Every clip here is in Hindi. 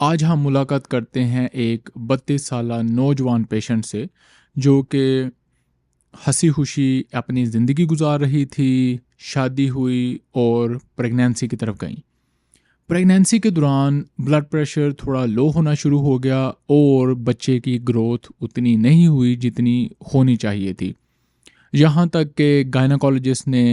आज हम मुलाकात करते हैं एक 32 साला नौजवान पेशेंट से जो कि हंसी खुशी अपनी ज़िंदगी गुजार रही थी। शादी हुई और प्रेगनेंसी की तरफ गई। प्रेगनेंसी के दौरान ब्लड प्रेशर थोड़ा लो होना शुरू हो गया और बच्चे की ग्रोथ उतनी नहीं हुई जितनी होनी चाहिए थी। यहाँ तक कि गायनाकोलॉजिस्ट ने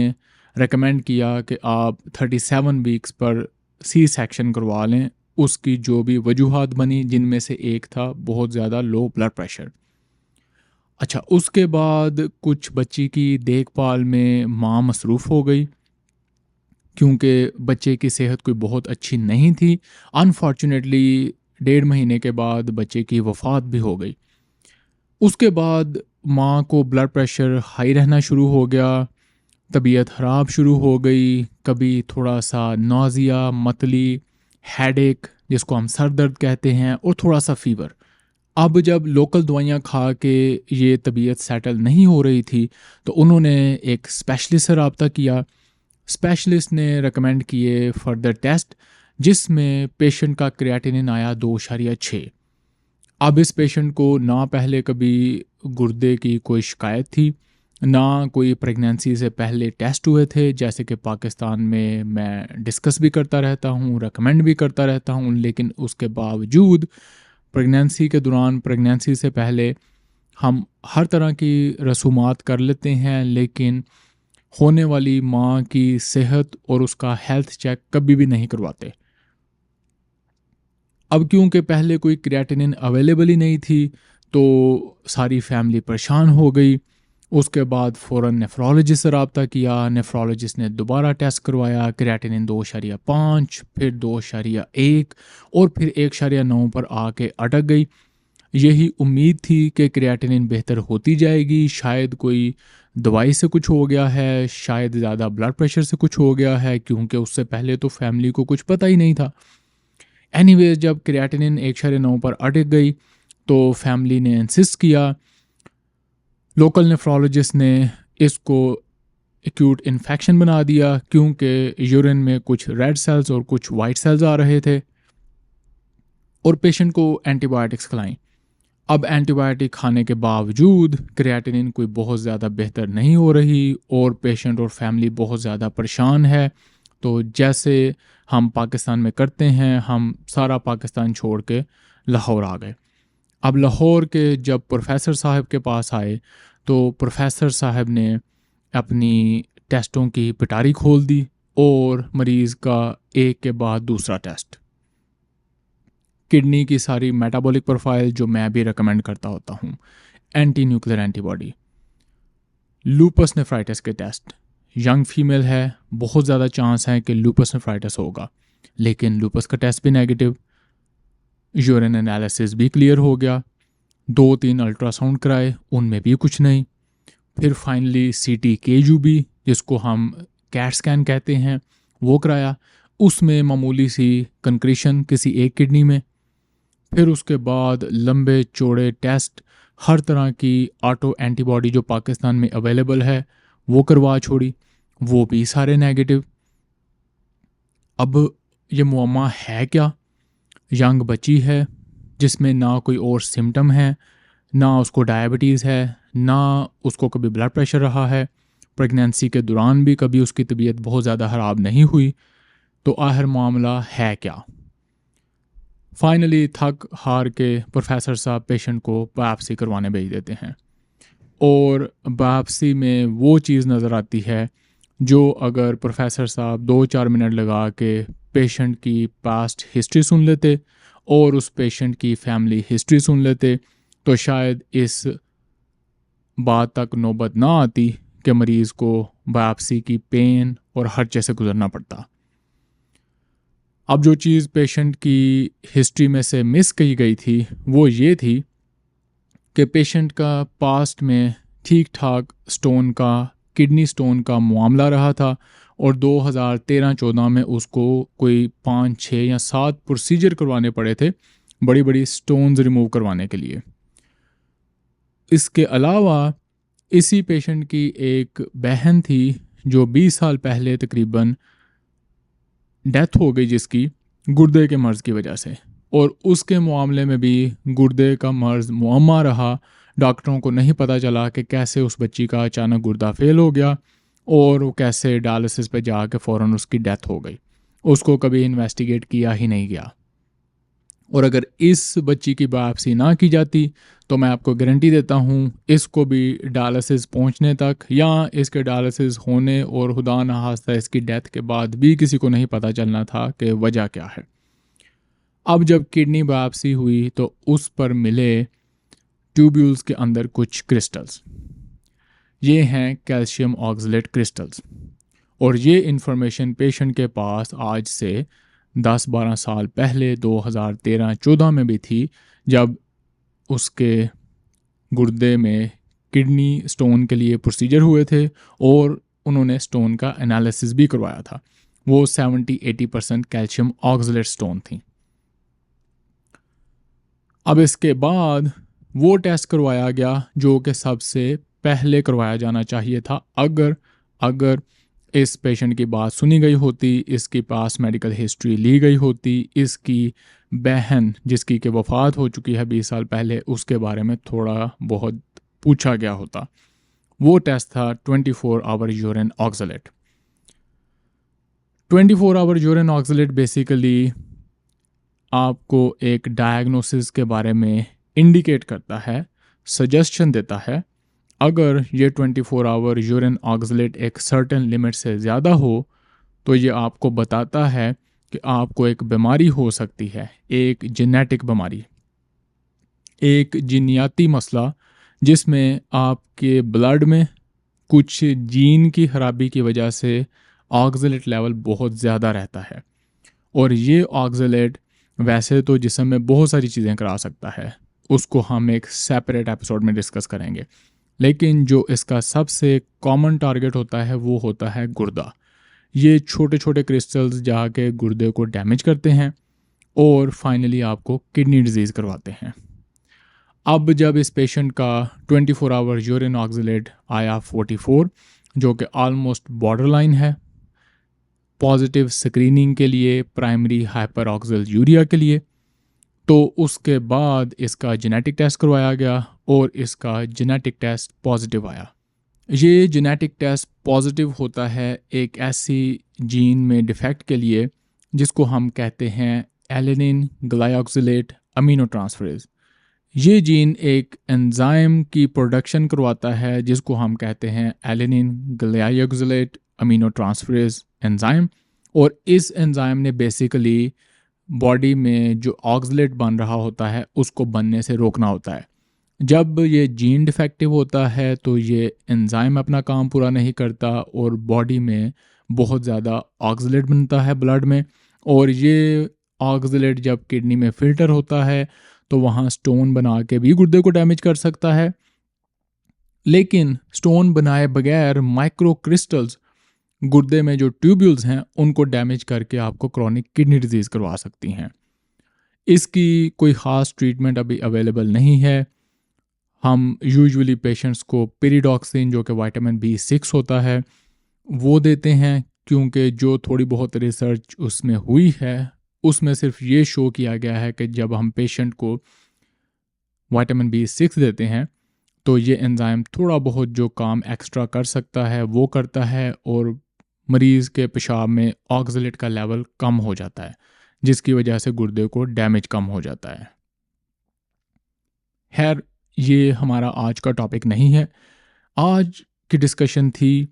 रेकमेंड किया कि आप 37 वीक्स पर सी सेक्शन करवा लें। उसकी जो भी वजूहात बनी जिनमें से एक था बहुत ज़्यादा लो ब्लड प्रेशर। अच्छा, उसके बाद कुछ बच्ची की देखभाल में माँ मसरूफ़ हो गई क्योंकि बच्चे की सेहत कोई बहुत अच्छी नहीं थी। अनफॉर्चुनेटली 1.5 महीने के बाद बच्चे की वफ़ात भी हो गई। उसके बाद माँ को ब्लड प्रेशर हाई रहना शुरू हो गया, तबीयत ख़राब शुरू हो गई। कभी थोड़ा सा नौज़िया, मतली, हेडेक जिसको हम सर दर्द कहते हैं, और थोड़ा सा फ़ीवर। अब जब लोकल दवाइयाँ खा के ये तबीयत सेटल नहीं हो रही थी तो उन्होंने एक स्पेशलिस्ट से रब्ता किया। स्पेशलिस्ट ने रेकमेंड किए फर्दर टेस्ट जिसमें पेशेंट का क्रिएटिनिन आया 2.6। अब इस पेशेंट को ना पहले कभी गुर्दे की कोई शिकायत थी, ना कोई प्रेगनेंसी से पहले टेस्ट हुए थे, जैसे कि पाकिस्तान में मैं डिस्कस भी करता रहता हूँ, रेकमेंड भी करता रहता हूँ। लेकिन उसके बावजूद प्रेगनेंसी के दौरान, प्रेगनेंसी से पहले हम हर तरह की रसूमात कर लेते हैं, लेकिन होने वाली माँ की सेहत और उसका हेल्थ चेक कभी भी नहीं करवाते। अब क्योंकि पहले कोई क्रिएटिनिन अवेलेबल ही नहीं थी तो सारी फैमिली परेशान हो गई। उसके बाद फ़ौरन नेफ्रोलॉजिस्ट से रब्ता किया। नेफ्रोलॉजिस्ट ने दोबारा टेस्ट करवाया, क्रिएटिनिन 2.5, फिर 2.1 और फिर 1.9 पर आके अटक गई। यही उम्मीद थी कि क्रिएटिनिन बेहतर होती जाएगी, शायद कोई दवाई से कुछ हो गया है, शायद ज़्यादा ब्लड प्रेशर से कुछ हो गया है, क्योंकि उससे पहले तो फैमिली को कुछ पता ही नहीं था। एनीवेज, जब क्रिएटिनिन 1.9 पर अटक गई तो फैमिली ने इंसिस्ट किया। लोकल नेफ्रोलॉजिस्ट ने इसको एक्यूट इन्फेक्शन बना दिया क्योंकि यूरिन में कुछ रेड सेल्स और कुछ वाइट सेल्स आ रहे थे, और पेशेंट को एंटीबायोटिक्स खिलाई। अब एंटीबायोटिक खाने के बावजूद क्रिएटिनिन कोई बहुत ज़्यादा बेहतर नहीं हो रही और पेशेंट और फैमिली बहुत ज़्यादा परेशान है। तो जैसे हम पाकिस्तान में करते हैं, हम सारा पाकिस्तान छोड़ के लाहौर आ गए। अब लाहौर के जब प्रोफेसर साहब के पास आए तो प्रोफेसर साहब ने अपनी टेस्टों की पिटारी खोल दी और मरीज़ का एक के बाद दूसरा टेस्ट, किडनी की सारी मेटाबॉलिक प्रोफाइल जो मैं भी रेकमेंड करता होता हूँ, anti nuclear antibody, lupus nephritis के टेस्ट। यंग फीमेल है, बहुत ज़्यादा चांस है कि लूपस नेफ्राइटिस होगा, लेकिन लूपस का टेस्ट भी नेगेटिव। यूरिन एनालिसिस भी क्लियर हो गया। 2-3 अल्ट्रासाउंड कराए, उनमें भी कुछ नहीं। फिर फाइनली सीटी केजू भी, जिसको हम कैट स्कैन कहते हैं, वो कराया। उसमें मामूली सी कंक्रीशन किसी एक किडनी में। फिर उसके बाद लंबे चौड़े टेस्ट, हर तरह की ऑटो एंटीबॉडी जो पाकिस्तान में अवेलेबल है वो करवा छोड़ी, वो भी सारे नेगेटिव। अब ये मुअम्मा है क्या? यंग बच्ची है जिसमें ना कोई और सिम्टम है, ना उसको डायबिटीज़ है, ना उसको कभी ब्लड प्रेशर रहा है, प्रेगनेंसी के दौरान भी कभी उसकी तबीयत बहुत ज़्यादा ख़राब नहीं हुई। तो आखिर मामला है क्या? फाइनली थक हार के प्रोफेसर साहब पेशेंट को बायोप्सी करवाने भेज देते हैं, और बायोप्सी में वो चीज़ नज़र आती है जो अगर प्रोफेसर साहब 2-4 मिनट लगा के पेशेंट की पास्ट हिस्ट्री सुन लेते और उस पेशेंट की फैमिली हिस्ट्री सुन लेते तो शायद इस बात तक नौबत ना आती कि मरीज़ को बायोप्सी की पेन और हर्चे से गुजरना पड़ता। अब जो चीज़ पेशेंट की हिस्ट्री में से मिस की गई थी वो ये थी कि पेशेंट का पास्ट में ठीक ठाक स्टोन का, किडनी स्टोन का मामला रहा था, और 2013-14 में उसको कोई 5-6 या 7 प्रोसीजर करवाने पड़े थे बड़ी बड़ी स्टोन्स रिमूव करवाने के लिए। इसके अलावा इसी पेशेंट की एक बहन थी जो 20 साल पहले तकरीबन डेथ हो गई, जिसकी गुर्दे के मर्ज़ की वजह से, और उसके मामले में भी गुर्दे का मर्ज़ मुअम्मा रहा। डॉक्टरों को नहीं पता चला कि कैसे उस बच्ची का अचानक गुर्दा फेल हो गया और वो कैसे डायलिसिस पे जाके फ़ौरन उसकी डेथ हो गई। उसको कभी इन्वेस्टिगेट किया ही नहीं गया। और अगर इस बच्ची की बायोप्सी ना की जाती तो मैं आपको गारंटी देता हूँ इसको भी डायलिसिस पहुँचने तक या इसके डायलिसिस होने और खुदा न खास्ता इसकी डेथ के बाद भी किसी को नहीं पता चलना था कि वजह क्या है। अब जब किडनी बायोप्सी हुई तो उस पर मिले ट्यूब्यूल्स के अंदर कुछ क्रिस्टल्स। ये हैं कैल्शियम ऑक्सलेट क्रिस्टल्स और ये इन्फॉर्मेशन पेशेंट के पास आज से 10-12 साल पहले 2013-14 में भी थी, जब उसके गुर्दे में किडनी स्टोन के लिए प्रोसीजर हुए थे और उन्होंने स्टोन का एनालिसिस भी करवाया था। वो 70-80% कैल्शियम ऑक्सलेट स्टोन थी। अब इसके बाद वो टेस्ट करवाया गया जो कि सबसे पहले करवाया जाना चाहिए था। अगर इस पेशेंट की बात सुनी गई होती, इसके पास मेडिकल हिस्ट्री ली गई होती, इसकी बहन जिसकी कि वफ़ात हो चुकी है 20 साल पहले, उसके बारे में थोड़ा बहुत पूछा गया होता। वो टेस्ट था 24 hour urine oxalate. 24 hour urine oxalate basically आपको एक डायग्नोसिस के बारे में इंडिकेट करता है, सजेशन देता है। अगर ये 24 आवर यूरिन ऑक्सलेट एक सर्टेन लिमिट से ज़्यादा हो तो ये आपको बताता है कि आपको एक बीमारी हो सकती है, एक जेनेटिक बीमारी, एक जीनियाती मसला जिसमें आपके ब्लड में कुछ जीन की खराबी की वजह से ऑक्सलेट लेवल बहुत ज़्यादा रहता है। और ये ऑक्सलेट वैसे तो जिस्म में बहुत सारी चीज़ें करा सकता है, उसको हम एक सेपरेट एपिसोड में डिस्कस करेंगे। लेकिन जो इसका सबसे कॉमन टारगेट होता है वो होता है गुर्दा। ये छोटे छोटे क्रिस्टल्स जाके गुर्दे को डैमेज करते हैं और फाइनली आपको किडनी डिजीज़ करवाते हैं। अब जब इस पेशेंट का 24 आवर यूरिन ऑक्सलेट आया 44, जो कि ऑलमोस्ट बॉर्डर लाइन है पॉजिटिव स्क्रीनिंग के लिए, प्राइमरी हाइपर ऑक्सल यूरिया के लिए, तो उसके बाद इसका जेनेटिक टेस्ट करवाया गया और इसका जेनेटिक टेस्ट पॉजिटिव आया। ये जेनेटिक टेस्ट पॉजिटिव होता है एक ऐसी जीन में डिफेक्ट के लिए जिसको हम कहते हैं एलेनिन ग्लाइऑक्सिलेट अमीनो ट्रांसफरेज। ये जीन एक एंजाइम की प्रोडक्शन करवाता है जिसको हम कहते हैं alanine glyoxylate amino transferase enzyme. और इस एंजाइम ने बेसिकली बॉडी में जो ऑक्सलेट बन रहा होता है उसको बनने से रोकना होता है। जब ये जीन डिफेक्टिव होता है तो ये एंजाइम अपना काम पूरा नहीं करता और बॉडी में बहुत ज़्यादा ऑक्सलेट बनता है ब्लड में, और ये ऑक्सलेट जब किडनी में फिल्टर होता है तो वहाँ स्टोन बना के भी गुर्दे को डैमेज कर सकता है। लेकिन स्टोन बनाए बगैर माइक्रो क्रिस्टल्स गुर्दे में जो ट्यूब्यूल्स हैं उनको डैमेज करके आपको क्रॉनिक किडनी डिजीज़ करवा सकती हैं। इसकी कोई ख़ास ट्रीटमेंट अभी अवेलेबल नहीं है। हम यूजुअली पेशेंट्स को पेरिडॉक्सिन जो कि विटामिन B6 होता है वो देते हैं, क्योंकि जो थोड़ी बहुत रिसर्च उसमें हुई है उसमें सिर्फ ये शो किया गया है कि जब हम पेशेंट को विटामिन B6 देते हैं तो ये एंजाइम थोड़ा बहुत जो काम एक्स्ट्रा कर सकता है वो करता है और मरीज़ के पेशाब में ऑक्सलेट का लेवल कम हो जाता है, जिसकी वजह से गुर्दे को डैमेज कम हो जाता है। खैर, ये हमारा आज का टॉपिक नहीं है। आज की डिस्कशन थी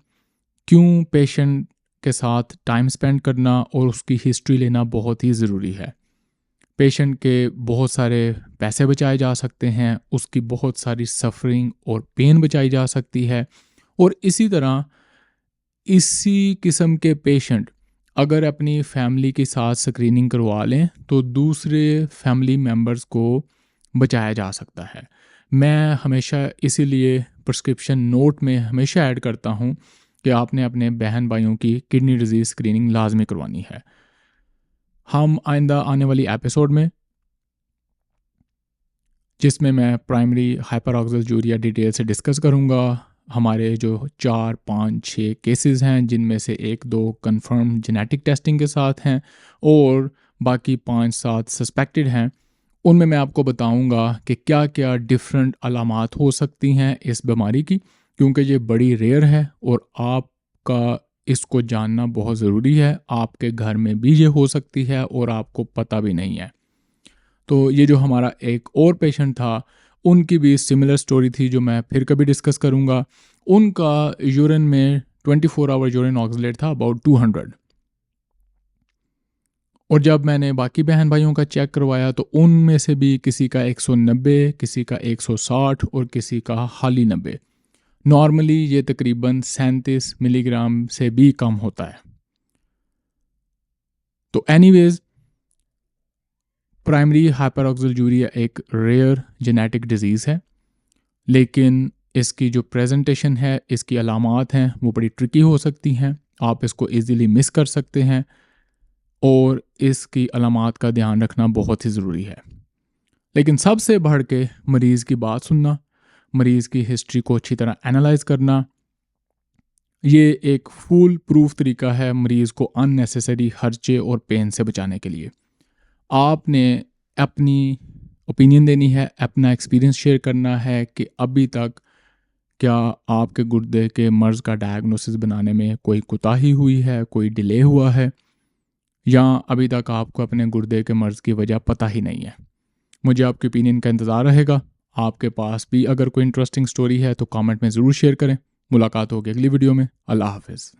क्यों पेशेंट के साथ टाइम स्पेंड करना और उसकी हिस्ट्री लेना बहुत ही ज़रूरी है। पेशेंट के बहुत सारे पैसे बचाए जा सकते हैं, उसकी बहुत सारी सफरिंग और पेन बचाई जा सकती है। और इसी तरह इसी किस्म के पेशेंट अगर अपनी फैमिली के साथ स्क्रीनिंग करवा लें तो दूसरे फैमिली मेम्बर्स को बचाया जा सकता है। मैं हमेशा इसीलिए प्रिस्क्रिप्शन नोट में हमेशा ऐड करता हूँ कि आपने अपने बहन भाइयों की किडनी डिजीज़ स्क्रीनिंग लाजमी करवानी है। हम आइंदा आने वाली एपिसोड में, जिसमें मैं प्राइमरी हाइपर ऑक्सल यूरिया डिटेल से डिस्कस करूँगा, हमारे जो 4, 5, 6 केसेस हैं जिनमें से 1-2 कंफर्म जेनेटिक टेस्टिंग के साथ हैं और बाकी 5-7 सस्पेक्टेड हैं। उनमें मैं आपको बताऊंगा कि क्या क्या डिफरेंट अलामात हो सकती हैं इस बीमारी की, क्योंकि ये बड़ी रेयर है और आपका इसको जानना बहुत ज़रूरी है। आपके घर में भी ये हो सकती है और आपको पता भी नहीं है। तो ये जो हमारा एक और पेशेंट था, उनकी भी सिमिलर स्टोरी थी जो मैं फिर कभी डिस्कस करूँगा। उनका यूरिन में 24 आवर यूरिन ऑक्सलेट था अबाउट 200, और जब मैंने बाकी बहन भाइयों का चेक करवाया तो उनमें से भी किसी का 190, किसी का 160 और किसी का हाली 90। नॉर्मली ये तकरीबन 37 मिलीग्राम से भी कम होता है। तो एनीवेज, प्राइमरी हाइपरऑक्सीजूरिया एक रेयर जेनेटिक डिजीज़ है, लेकिन इसकी जो प्रेजेंटेशन है, इसकी अलामात हैं, वो बड़ी ट्रिकी हो सकती हैं। आप इसको इजीली मिस कर सकते हैं और इसकी अलामात का ध्यान रखना बहुत ही ज़रूरी है। लेकिन सबसे बढ़ के मरीज़ की बात सुनना, मरीज़ की हिस्ट्री को अच्छी तरह एनालाइज करना, ये एक फूल प्रूफ तरीका है मरीज़ को अननेसेसरी खर्चे और पेन से बचाने के लिए। आपने अपनी ओपिनियन देनी है, अपना एक्सपीरियंस शेयर करना है कि अभी तक क्या आपके गुर्दे के मर्ज़ का डायग्नोसिस बनाने में कोई कोताही हुई है, कोई डिले हुआ है, या अभी तक आपको अपने गुर्दे के मर्ज़ की वजह पता ही नहीं है। मुझे आपके ओपिनियन का इंतज़ार रहेगा। आपके पास भी अगर कोई इंटरेस्टिंग स्टोरी है तो कमेंट में ज़रूर शेयर करें। मुलाकात होगी अगली वीडियो में। अल्लाह हाफ़िज़।